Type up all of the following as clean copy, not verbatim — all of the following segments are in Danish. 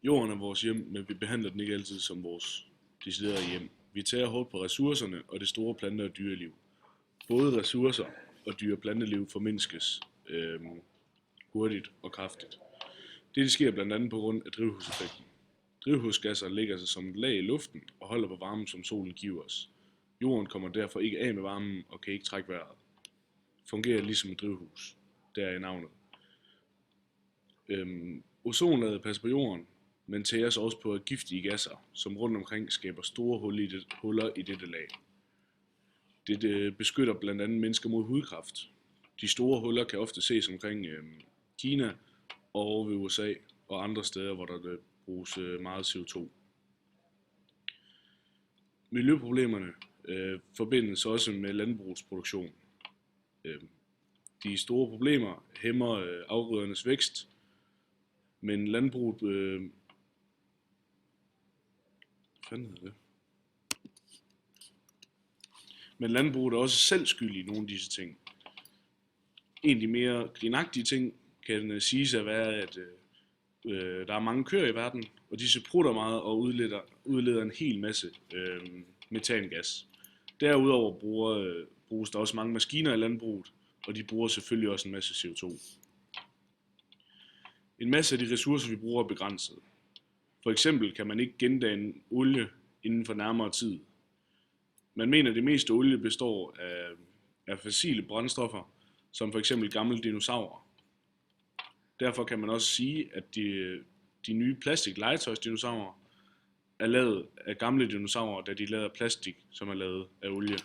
Jorden er vores hjem, men vi behandler den ikke altid som vores deciderede hjem. Vi tager hårdt på ressourcerne og det store plante- og dyreliv. Både ressourcer og dyre- og planteliv formindskes hurtigt og kraftigt. Dette sker blandt andet på grund af drivhuseffekten. Drivhusgasser lægger sig som et lag i luften og holder på varmen, som solen giver os. Jorden kommer derfor ikke af med varmen og kan ikke trække vejret. Fungerer ligesom et drivhus. Der er navnet. Ozonlaget passer på jorden, men tæres også på giftige gasser, som rundt omkring skaber store huller i dette lag. Dette beskytter blandt andet mennesker mod hudkræft. De store huller kan ofte ses omkring Kina og ved USA og andre steder, hvor der bruges meget CO2. Miljøproblemerne forbindes også med landbrugsproduktion. De store problemer hæmmer afgrødernes vækst, men landbruget Men landbruget er også selv skyld i nogle af disse ting. En af de mere grinagtige ting kan siges at være, at der er mange køer i verden, og disse prutter meget og udleder en hel masse metangas. Derudover bruges der også mange maskiner i landbruget, og de bruger selvfølgelig også en masse CO2. En masse af de ressourcer, vi bruger, er begrænset. For eksempel kan man ikke gendanne olie inden for nærmere tid. Man mener, at det meste olie består af fossile brændstoffer, som for eksempel gamle dinosaurer. Derfor kan man også sige, at de nye plastik-legetøjsdinosaurer er lavet af gamle dinosaurer, da de er lavet af plastik, som er lavet af olie.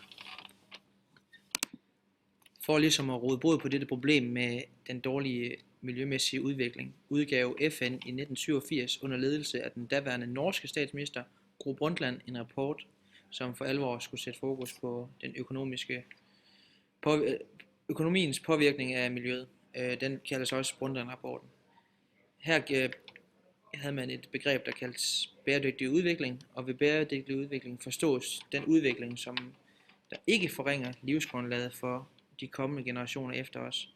For ligesom at råde bod på dette problem med den dårlige miljømæssige udvikling, udgav FN i 1987 under ledelse af den daværende norske statsminister Gro Brundtland en rapport, som for alvor skulle sætte fokus på den økonomiens påvirkning af miljøet. Den kaldes også Brundtland-rapporten. Her havde man et begreb, der kaldes bæredygtig udvikling, og ved bæredygtig udvikling forstås den udvikling, som der ikke forringer livsgrundlaget for de kommende generationer efter os.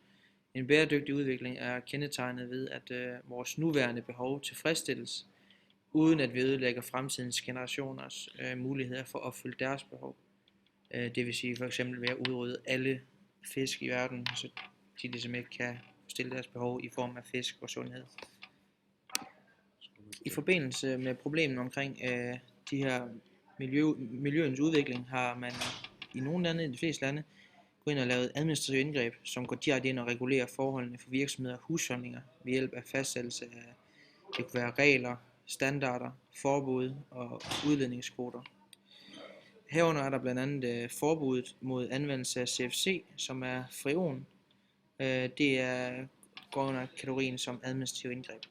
En bæredygtig udvikling er kendetegnet ved, at vores nuværende behov tilfredsstilles, uden at vi ødelægger fremtidens generationers muligheder for at opfylde deres behov. Det vil sige for eksempel ved at udrydde alle fisk i verden, så de ligesom ikke kan stille deres behov i form af fisk og sundhed. I forbindelse med problemen omkring de her miljøens udvikling, har man i nogle lande, i de fleste lande, gået ind og lavet administrative indgreb, som går direkte ind og regulerer forholdene for virksomheder og husholdninger ved hjælp af fastsættelse af, det kunne være regler, standarder, forbud og udledningskvoter. Herunder er der blandt andet forbuddet mod anvendelse af CFC, som er freon. Det går under kategorien som administrative indgreb.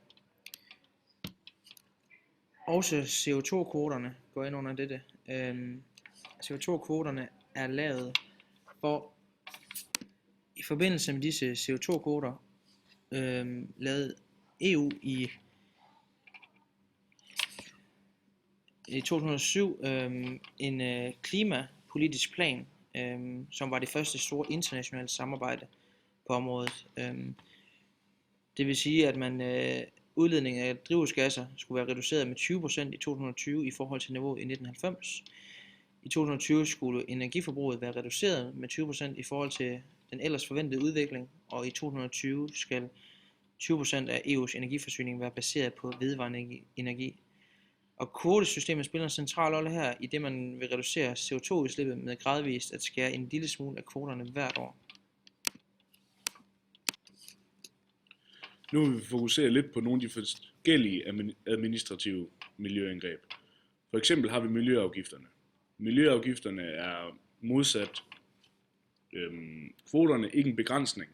Også CO2-kvoterne går ind under dette. CO2-kvoterne er lavet for, i forbindelse med disse CO2-kvoter, lavede EU i 2007 en klimapolitisk plan, som var det første store internationale samarbejde på området. Det vil sige, at udledningen af drivhusgasser skulle være reduceret med 20% i 2020 i forhold til niveauet i 1990. I 2020 skulle energiforbruget være reduceret med 20% i forhold til den ellers forventede udvikling, og i 2020 skal 20% af EU's energiforsyning være baseret på vedvarende energi. Og kvotesystemet spiller en central rolle her, i det man vil reducere CO2-udslippet med gradvist at skære en lille smule af kvoterne hvert år. Nu vil vi fokusere lidt på nogle af de forskellige administrative miljøindgreb. For eksempel har vi miljøafgifterne. Miljøafgifterne er modsat kvoterne ikke en begrænsning,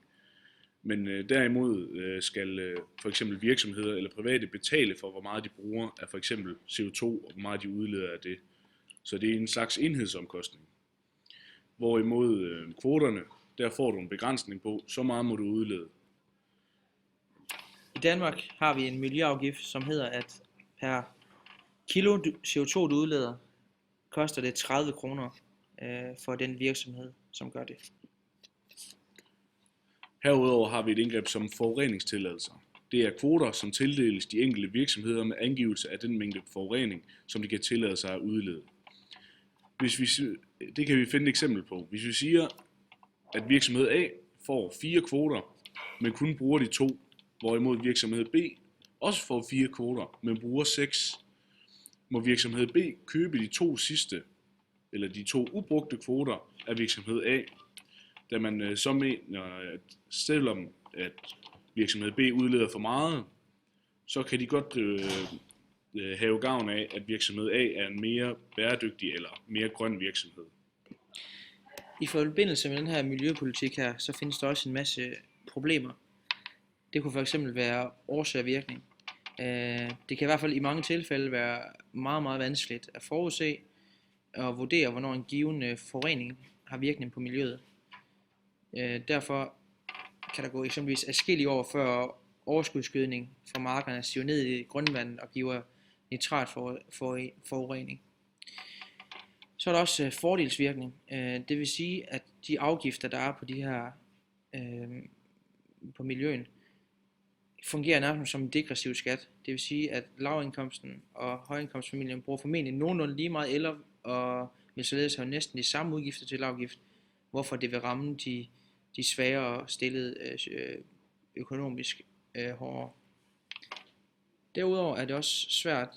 men derimod skal for eksempel virksomheder eller private betale for, hvor meget de bruger af for eksempel CO2 og hvor meget de udleder af det. Så det er en slags enhedsomkostning. Hvorimod kvoterne, der får du en begrænsning på, så meget må du udlede. I Danmark har vi en miljøafgift, som hedder, at per kilo CO2 du udleder, koster det 30 kroner for den virksomhed, som gør det. Herudover har vi et indgreb som forureningstilladelser. Det er kvoter, som tildeles de enkelte virksomheder med angivelse af den mængde forurening, som de kan tillade sig at udlede. Det kan vi finde et eksempel på. Hvis vi siger, at virksomhed A får 4 kvoter, men kun bruger de 2, hvorimod virksomhed B også får 4 kvoter, men bruger 6, må virksomhed B købe de 2 sidste, eller de 2 ubrugte kvoter af virksomhed A, da man så mener, at selvom at virksomhed B udleder for meget, så kan de godt have gavn af, at virksomhed A er en mere bæredygtig eller mere grøn virksomhed. I forbindelse med den her miljøpolitik her, så findes der også en masse problemer. Det kunne fx være årsag og virkning. Det kan i hvert fald i mange tilfælde være meget, meget vanskeligt at forudse og vurdere, hvornår en given forurening har virkning på miljøet. Derfor kan der gå eksempelvis adskillige år før overskudsgødning fra markerne siver ned i grundvandet og giver nitratforurening. Så er der også fordelsvirkning. Det vil sige, at de afgifter, der er på de her på miljøen, fungerer nærmest som en degressiv skat. Det vil sige, at lavindkomsten og højindkomstfamilien bruger formentlig nogenlunde lige meget el og vil således have næsten de samme udgifter til afgift, hvorfor det vil ramme de svagere stillede økonomisk hårdere. Derudover er det også svært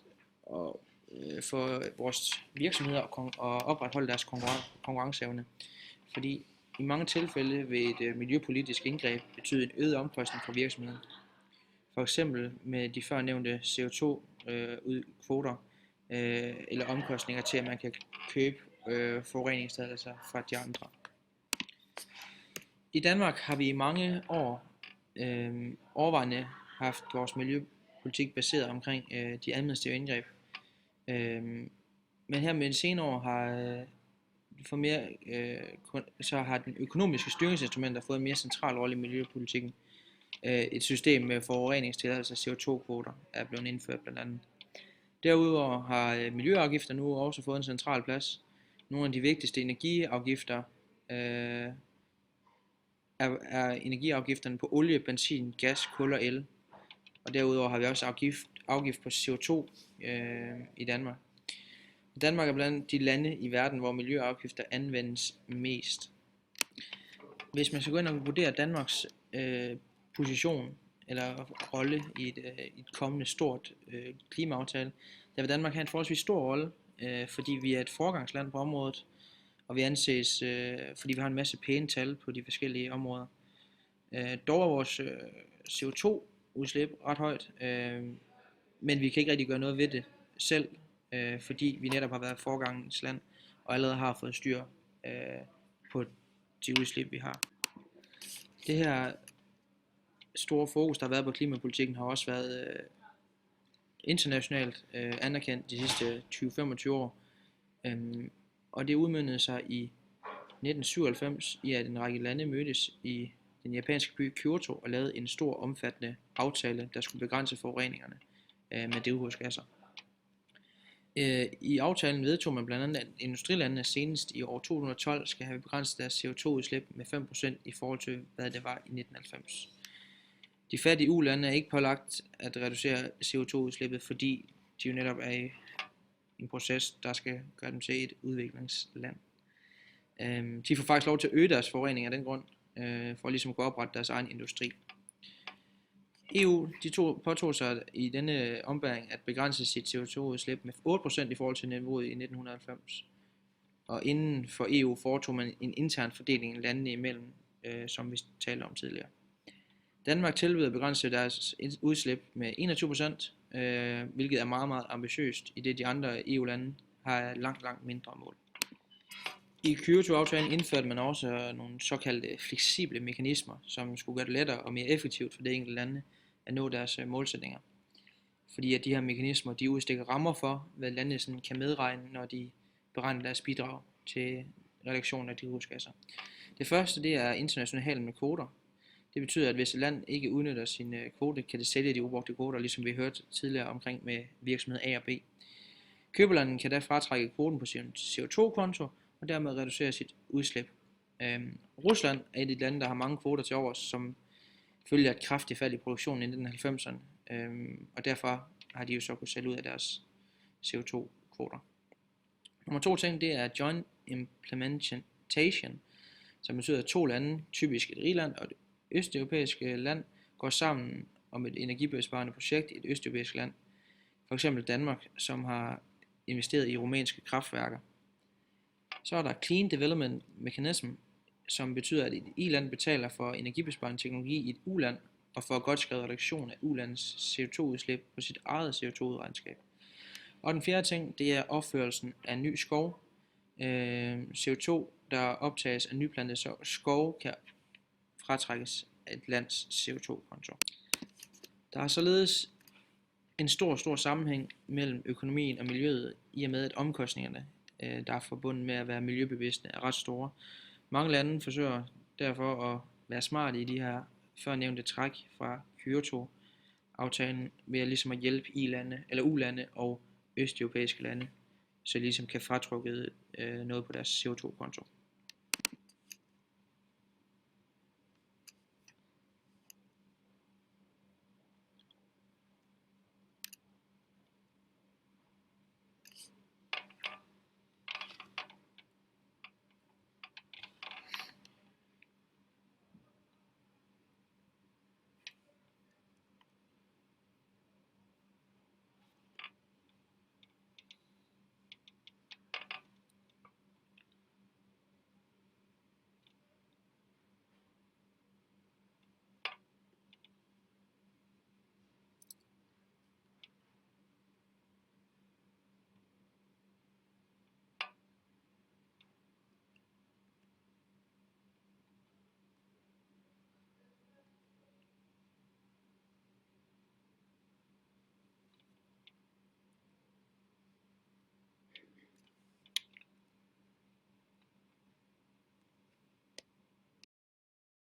for vores virksomheder at opretholde deres konkurrenceevne, fordi i mange tilfælde vil et miljøpolitisk indgreb betyde en øget omkostning for virksomheden. For eksempel med de førnævnte CO2-kvoter eller omkostninger til, at man kan købe forureningstilladelser fra de andre. I Danmark har vi i mange år overvejende haft vores miljøpolitik baseret omkring de administrative indgreb. Men her med de senere år så har den økonomiske styringsinstrumenter fået en mere central rolle i miljøpolitikken. Et system med forureningstilladelser, CO2-kvoter, er blevet indført blandt andet. Derudover har miljøafgifter nu også fået en central plads. Nogle af de vigtigste energiafgifter er energiafgifterne på olie, benzin, gas, kul og el. Og derudover har vi også afgift på CO2 i Danmark. Danmark er blandt de lande i verden, hvor miljøafgifter anvendes mest. Hvis man skal gå ind og vurdere Danmarks position eller rolle i et kommende stort klimaaftale, der vil Danmark have en forholdsvis stor rolle, fordi vi er et foregangsland på området, og vi anses, fordi vi har en masse pæne tal på de forskellige områder. Dog er vores CO2-udslip ret højt, men vi kan ikke rigtig gøre noget ved det selv, fordi vi netop har været foregangsland og allerede har fået styr på de udslip, vi har. Det her store fokus, der har været på klimapolitikken, har også været internationalt anerkendt de sidste 20-25 år. Og det udmøntede sig i 1997 i, at en række lande mødtes i den japanske by Kyoto og lavede en stor omfattende aftale, der skulle begrænse forureningerne med drivhusgasser. I aftalen vedtog man blandt andet, at industrilandene senest i år 2012 skal have begrænset deres CO2-udslip med 5% i forhold til, hvad det var i 1990. De fattige EU-lande er ikke pålagt at reducere CO2-udslippet, fordi de jo netop er i en proces, der skal gøre dem til et udviklingsland. De får faktisk lov til at øge deres forurening af den grund, for ligesom at kunne oprette deres egen industri. EU påtog sig i denne ombæring at begrænse sit CO2-udslip med 8% i forhold til niveauet i 1990. Og inden for EU foretog man en intern fordeling landene imellem, som vi talte om tidligere. Danmark tilbød at begrænse deres udslip med 21%, hvilket er meget, meget ambitiøst, i det de andre EU-lande har langt mindre mål. I Kyoto-aftalen indførte man også nogle såkaldte fleksible mekanismer, som skulle gøre det lettere og mere effektivt for de enkelte lande at nå deres målsætninger. Fordi at de her mekanismer, de udstikker rammer for, hvad landene sådan kan medregne, når de beregner deres bidrag til reduktion af drivhusgasser. Det første, det er international handel med kvoter. Det betyder, at hvis et land ikke udnytter sin kvote, kan det sælge de ubrugte kvoter, ligesom vi hørte tidligere omkring med virksomhed A og B. Køberlandet kan da fratrække kvoten på sin CO2-konto, og dermed reducere sit udslip. Rusland er et af de lande, der har mange kvoter til overs, som følge af et kraftigt fald i produktionen i 1990'erne, og derfor har de jo så kunnet sælge ud af deres CO2-kvoter. Nummer 2 ting, det er joint implementation, som betyder, at 2 lande, typisk et rigland og et østeuropæisk land, går sammen om et energibesparende projekt i et østeuropæisk land. For eksempel Danmark, som har investeret i rumænske kraftværker. Så er der Clean Development Mechanism, som betyder, at et i-land betaler for energibesparende teknologi i et u-land, og for godt skrevet reduktion af u-landets CO2-udslip på sit eget CO2-regnskab. Og den fjerde ting, det er opførelsen af ny skov. CO2, der optages af nyplantet skov, kan fratrækkes af et lands CO2-konto. Der er således en stor sammenhæng mellem økonomien og miljøet, i og med at omkostningerne, der er forbundet med at være miljøbevidste, er ret store. Mange lande forsøger derfor at være smarte i de her førnævnte træk fra Kyoto-aftalen ved at ligesom at hjælpe i-lande eller u-lande og østeuropæiske lande, så de ligesom kan fratrykke noget på deres CO2-konto.